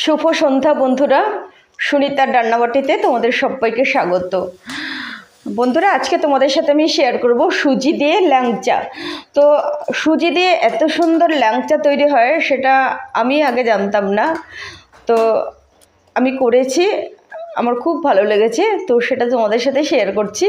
শুভ সন্ধ্যা বন্ধুরা, সুনিতার রান্নাবাটিতে তোমাদের সবাইকে স্বাগত। বন্ধুরা, আজকে তোমাদের সাথে আমি শেয়ার করব সুজি দিয়ে ল্যাংচা। তো সুজি দিয়ে এত সুন্দর ল্যাংচা তৈরি হয় সেটা আমি আগে জানতাম না। তো আমি করেছি, আমার খুব ভালো লেগেছে, তো সেটা তোমাদের সাথে শেয়ার করছি।